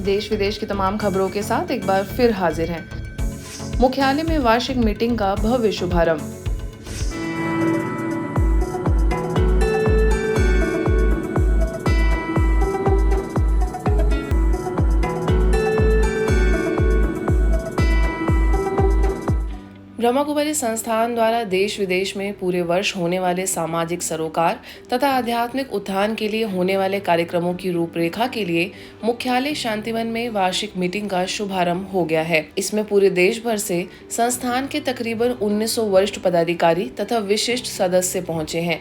देश विदेश की तमाम खबरों के साथ एक बार फिर हाजिर हैं। मुख्यालय में वार्षिक मीटिंग का भव्य शुभारंभ। ब्रह्मा कुमारी संस्थान द्वारा देश विदेश में पूरे वर्ष होने वाले सामाजिक सरोकार तथा आध्यात्मिक उत्थान के लिए होने वाले कार्यक्रमों की रूपरेखा के लिए मुख्यालय शांतिवन में वार्षिक मीटिंग का शुभारंभ हो गया है। इसमें पूरे देश भर से संस्थान के तकरीबन 1900 वरिष्ठ पदाधिकारी तथा विशिष्ट सदस्य पहुंचे हैं।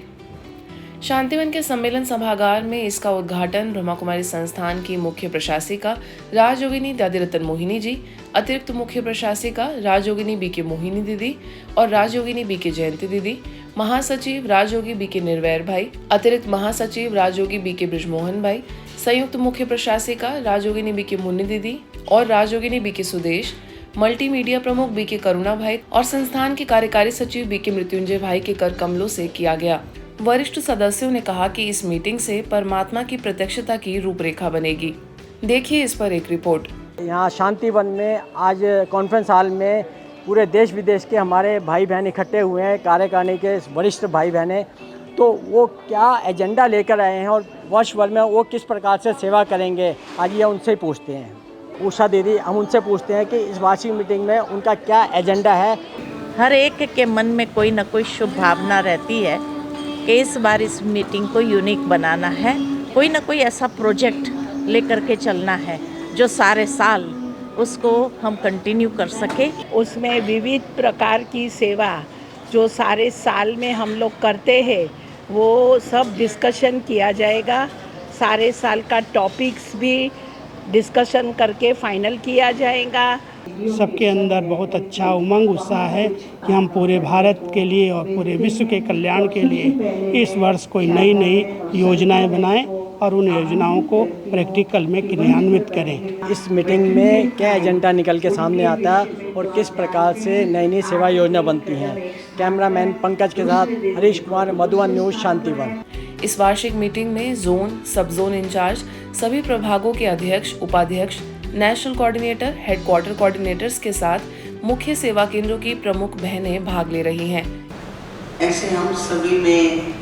शांतिवन के सम्मेलन सभागार में इसका उद्घाटन ब्रह्मा कुमारी संस्थान की मुख्य प्रशासिका राजयोगिनी दादीरतन मोहिनी जी, अतिरिक्त मुख्य प्रशासिका राजयोगिनी बीके मोहिनी दीदी और राजयोगिनी बीके जयंती दीदी, महासचिव राजयोगी बीके निर्वैर भाई, अतिरिक्त महासचिव राजयोगी बीके ब्रिजमोहन भाई, संयुक्त मुख्य प्रशासिका राजयोगिनी बीके मुन्नी दीदी और राजयोगिनी बीके सुदेश, मल्टीमीडिया प्रमुख बीके करुणा भाई और संस्थान के कार्यकारी सचिव बीके मृत्युंजय भाई के कर कमलों से किया गया। वरिष्ठ सदस्यों ने कहा कि इस मीटिंग से परमात्मा की प्रत्यक्षता की रूपरेखा बनेगी। देखिए इस पर एक रिपोर्ट। यहाँ शांतिवन में आज कॉन्फ्रेंस हॉल में पूरे देश विदेश के हमारे भाई बहन इकट्ठे हुए हैं, कार्यकारिणी के वरिष्ठ भाई बहनें। तो वो क्या एजेंडा लेकर आए हैं और वर्ष भर में वो किस प्रकार से सेवा करेंगे, आज ये उनसे ही पूछते हैं। उषा दीदी, हम उनसे पूछते हैं कि इस वार्षिक मीटिंग में उनका क्या एजेंडा है। हर एक के मन में कोई ना कोई शुभ भावना रहती है कि इस बार इस मीटिंग को यूनिक बनाना है, कोई ना कोई ऐसा प्रोजेक्ट लेकर के चलना है जो सारे साल उसको हम कंटिन्यू कर सके। उसमें विविध प्रकार की सेवा जो सारे साल में हम लोग करते हैं वो सब डिस्कशन किया जाएगा। सारे साल का टॉपिक्स भी डिस्कशन करके फाइनल किया जाएगा। सबके अंदर बहुत अच्छा उमंग उत्साह है कि हम पूरे भारत के लिए और पूरे विश्व के कल्याण के लिए इस वर्ष कोई नई नई योजनाएं बनाएं और उन योजनाओं को प्रैक्टिकल में क्रियान्वित करें। इस मीटिंग में क्या एजेंडा निकल के सामने आता है और किस प्रकार से नई नई सेवा योजना बनती हैं। कैमरामैन पंकज के साथ हरीश कुमार, मधुबन न्यूज, शांतिवन। इस वार्षिक मीटिंग में जोन, सब जोन इंचार्ज, सभी प्रभागों के अध्यक्ष, उपाध्यक्ष, नेशनल कोऑर्डिनेटर, हेडक्वार्टर कोऑर्डिनेटर्स के साथ मुख्य सेवा केंद्रों की प्रमुख बहनें भाग ले रही हैं। ऐसे हम सभी में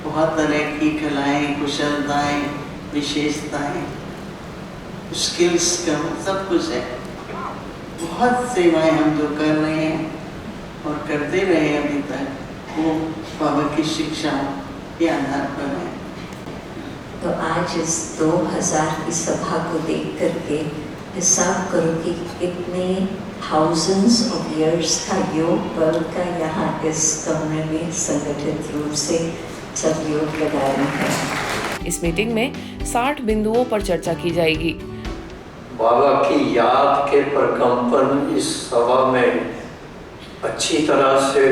बहुत तरह की कलाएं, कुशलताएं, विशेषताएं, स्किल्स का सब कुछ है। बहुत सेवाएं हम जो कर रहे हैं और करते रहे अभी तक, वो बाबा की शिक्षा के आधार पर है। तो आज इस 2000 की सभा को देख करके हिसाब करो कि कितने थाउजेंड्स ऑफ इयर्स का योग बल का यहाँ इस कमरे में संगठित रूप से सब योग लगा रहे हैं। इस मीटिंग में 60 बिंदुओं पर चर्चा की जाएगी। बाबा की याद के प्रकंपन इस सभा में अच्छी तरह से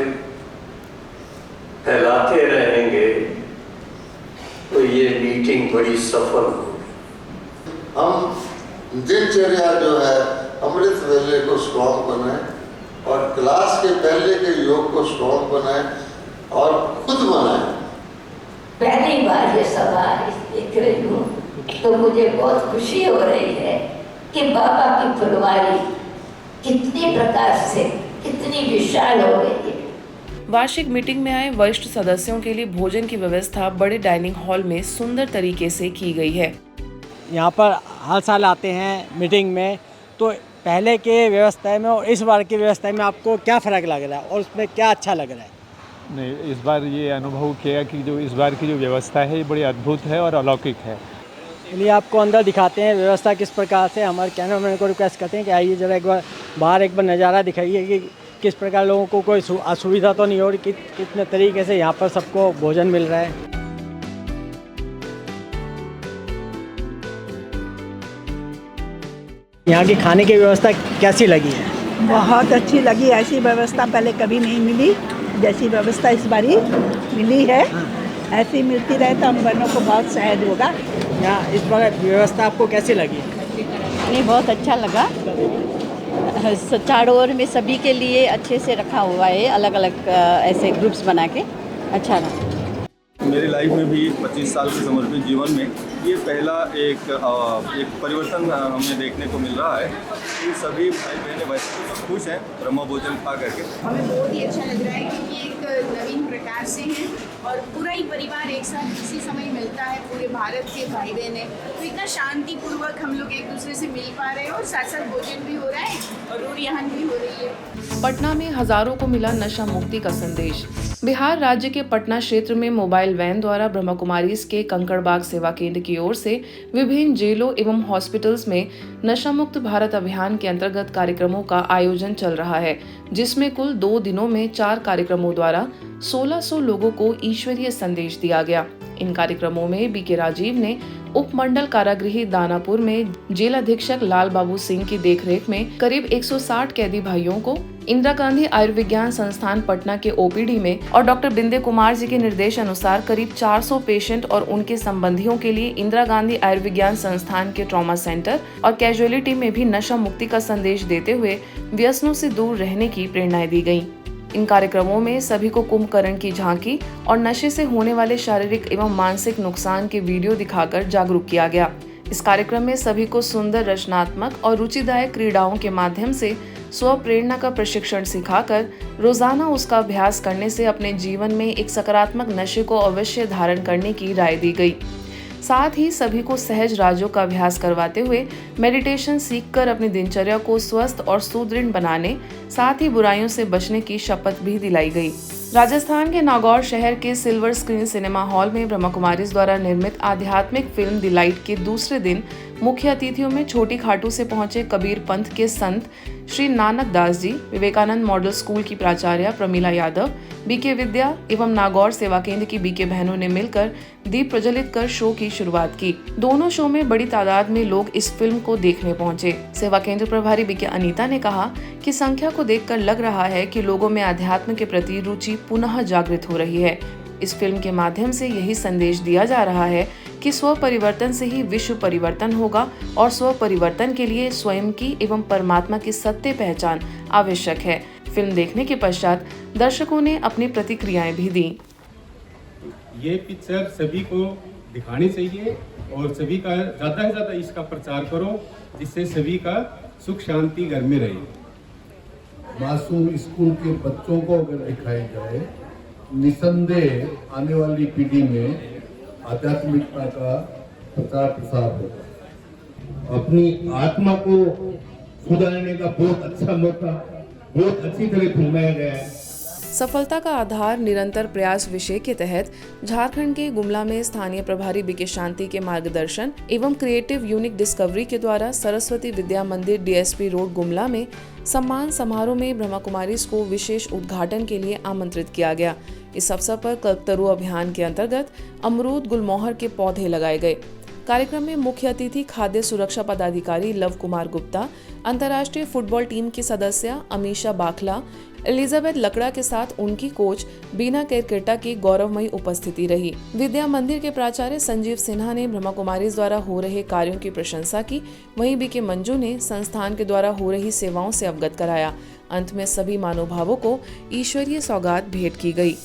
फैलाते रहेंगे तो ये मीटिंग बड़ी सफल होगी। हम दिनचर्या जो है अमृत वेले को स्ट्रॉन्ग बनाएं और क्लास के पहले के योग को स्ट्रॉन्ग बनाएं और खुद बनाएं। पहली बार ये सभा देख रही हूँ तो मुझे बहुत खुशी हो रही है कि बाबा की फुलवारी कितने प्रकार से कितनी विशाल हो गई है। वार्षिक मीटिंग में आए वरिष्ठ सदस्यों के लिए भोजन की व्यवस्था बड़े डाइनिंग हॉल में सुंदर तरीके से की गई है। यहाँ पर हर साल आते हैं मीटिंग में, तो पहले के व्यवस्था में और इस बार की व्यवस्था में आपको क्या फ़र्क लग रहा है और उसमें क्या अच्छा लग रहा है? नहीं, इस बार ये अनुभव किया कि जो इस बार की जो व्यवस्था है ये बड़ी अद्भुत है और अलौकिक है। चलिए आपको अंदर दिखाते हैं व्यवस्था किस प्रकार से। हमारे कैमरामैन को रिक्वेस्ट करते हैं कि आइए ज़रा एक बार बाहर एक बार नज़ारा दिखाइए कि किस प्रकार लोगों को कोई असुविधा तो नहीं हो रही, कितने तरीके से यहाँ पर सबको भोजन मिल रहा है। यहाँ की खाने की व्यवस्था कैसी लगी है? बहुत अच्छी लगी। ऐसी व्यवस्था पहले कभी नहीं मिली जैसी व्यवस्था इस बारी मिली है। ऐसी मिलती रहे तो हम बहनों को बहुत सहज होगा। यहाँ इस बार व्यवस्था आपको कैसी लगी? नहीं, बहुत अच्छा लगा। चारों ओर में सभी के लिए अच्छे से रखा हुआ है, अलग अलग ऐसे ग्रुप्स बना के अच्छा रहा। मेरी लाइफ में भी 25 साल के समर्पित जीवन में ये पहला एक परिवर्तन हमें देखने को मिल रहा है कि सभी भाई बहनें वैसे तो खुश हैं ब्रह्म भोजन खा करके। हमें बहुत ही अच्छा लग रहा है क्योंकि एक नवीन प्रकार से है और पूरा ही परिवार एक साथ इसी समय मिलता है, पूरे भारत के भाई बहनें, तो इतना शांतिपूर्वक हम लोग एक दूसरे से मिल पा रहे हैं और साथ साथ भोजन भी हो रहा है और रूरियान भी हो रही है। पटना में हजारों को मिला नशा मुक्ति का संदेश। बिहार राज्य के पटना क्षेत्र में मोबाइल वैन द्वारा ब्रह्मा कुमारीज के कंकड़बाग सेवा केंद्र की ओर से विभिन्न जेलों एवं हॉस्पिटल्स में नशा मुक्त भारत अभियान के अंतर्गत कार्यक्रमों का आयोजन चल रहा है, जिसमें कुल 2 दिनों में 4 कार्यक्रमों द्वारा 1600 लोगों को ईश्वरीय संदेश दिया गया। इन कार्यक्रमों में बीके राजीव ने उपमंडल कारागृह दानापुर में जेल अधीक्षक लाल बाबू सिंह की देखरेख में करीब 160 कैदी भाइयों को, इंदिरा गांधी आयुर्विज्ञान संस्थान पटना के ओपीडी में और डॉक्टर बिंदे कुमार जी के निर्देश अनुसार करीब 400 पेशेंट और उनके संबंधियों के लिए इंदिरा गांधी आयुर्विज्ञान संस्थान के ट्रॉमा सेंटर और कैजुअलिटी में भी नशा मुक्ति का संदेश देते हुए व्यसनों से दूर रहने की प्रेरणाएं दी गयी। इन कार्यक्रमों में सभी को कुंभकर्ण की झांकी और नशे से होने वाले शारीरिक एवं मानसिक नुकसान के वीडियो दिखाकर जागरूक किया गया। इस कार्यक्रम में सभी को सुंदर, रचनात्मक और रुचिदायक क्रीड़ाओं के माध्यम से स्व प्रेरणा का प्रशिक्षण सिखाकर रोजाना उसका अभ्यास करने से अपने जीवन में एक सकारात्मक नशे को अवश्य धारण करने की राय दी गई। साथ ही सभी को सहज राजों का अभ्यास करवाते हुए मेडिटेशन सीखकर अपनी दिनचर्या को स्वस्थ और सुदृढ़ बनाने, साथ ही बुराइयों से बचने की शपथ भी दिलाई गई। राजस्थान के नागौर शहर के सिल्वर स्क्रीन सिनेमा हॉल में ब्रह्मा कुमारीज द्वारा निर्मित आध्यात्मिक फिल्म द लाइट के दूसरे दिन मुख्य अतिथियों में छोटी खाटू से पहुंचे कबीर पंथ के संत श्री नानक दास जी, विवेकानंद मॉडल स्कूल की प्राचार्य प्रमीला यादव, बीके विद्या एवं नागौर सेवा केंद्र की बीके बहनों ने मिलकर दीप प्रज्वलित कर शो की शुरुआत की। दोनों शो में बड़ी तादाद में लोग इस फिल्म को देखने पहुंचे। सेवा केंद्र प्रभारी बीके अनीता ने कहा कि संख्या को देखकर लग रहा है कि लोगों में अध्यात्म के प्रति रुचि पुनः जागृत हो रही है। इस फिल्म के माध्यम से यही संदेश दिया जा रहा है कि स्व परिवर्तन से ही विश्व परिवर्तन होगा और स्व परिवर्तन के लिए स्वयं की एवं परमात्मा की सत्य पहचान आवश्यक है। फिल्म देखने के पश्चात दर्शकों ने अपनी प्रतिक्रियाएं भी दी। ये पिक्चर सभी को दिखानी चाहिए और सभी का ज़्यादा से ज़्यादा इसका प्रचार करो, जिससे सभी का सुख शांति घर में रहे। मासूम स्कूल के बच्चों को अगर दिखाई जाए, निसंदेह आने वाली पीढ़ी में आध्यात्मिकता का प्रचार प्रसार होगा। अपनी आत्मा को सुधारने का बहुत अच्छा मौका बहुत अच्छी तरह फिल्माया गया है। सफलता का आधार निरंतर प्रयास विषय के तहत झारखंड के गुमला में स्थानीय प्रभारी बीके शांति के मार्गदर्शन एवं क्रिएटिव यूनिक डिस्कवरी के द्वारा सरस्वती विद्या मंदिर डीएसपी रोड गुमला में सम्मान समारोह में ब्रह्मा कुमारीज को विशेष उद्घाटन के लिए आमंत्रित किया गया। इस अवसर पर कल्पतरु अभियान के अंतर्गत अमरूद गुलमोहर के पौधे लगाए गए। कार्यक्रम में मुख्य अतिथि खाद्य सुरक्षा पदाधिकारी लव कुमार गुप्ता, अंतर्राष्ट्रीय फुटबॉल टीम की सदस्य अमीशा बाखला, एलिजाबेथ लकड़ा के साथ उनकी कोच बीना केरकेटा की गौरवमयी उपस्थिति रही। विद्या मंदिर के प्राचार्य संजीव सिन्हा ने ब्रह्मा कुमारीज द्वारा हो रहे कार्यों की प्रशंसा की। वहीं बीके मंजू ने संस्थान के द्वारा हो रही सेवाओं से अवगत कराया। अंत में सभी महानुभावों को ईश्वरीय सौगात भेंट की गई।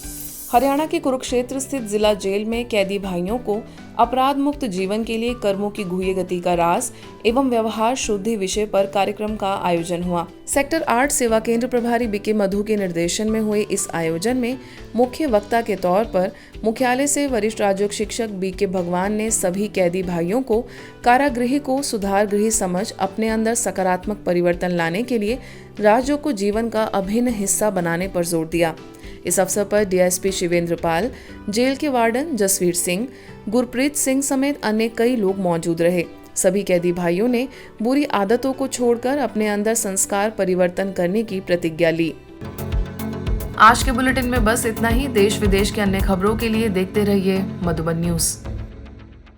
हरियाणा के कुरुक्षेत्र स्थित जिला जेल में कैदी भाइयों को अपराध मुक्त जीवन के लिए कर्मों की गुह्य गति का राज एवं व्यवहार शुद्धि विषय पर कार्यक्रम का आयोजन हुआ। सेक्टर 8 सेवा केंद्र प्रभारी बीके मधु के निर्देशन में हुए इस आयोजन में मुख्य वक्ता के तौर पर मुख्यालय से वरिष्ठ राजयोग शिक्षक बीके भगवान ने सभी कैदी भाइयों को कारागृह को सुधार गृह समझ अपने अंदर सकारात्मक परिवर्तन लाने के लिए राजयोग को जीवन का अभिन्न हिस्सा बनाने पर जोर दिया। इस अवसर पर डीएसपी शिवेंद्र पाल, जेल के वार्डन जसवीर सिंह, गुरप्रीत सिंह समेत अन्य कई लोग मौजूद रहे। सभी कैदी भाइयों ने बुरी आदतों को छोड़कर अपने अंदर संस्कार परिवर्तन करने की प्रतिज्ञा ली। आज के बुलेटिन में बस इतना ही। देश विदेश के अन्य खबरों के लिए देखते रहिए मधुबन न्यूज।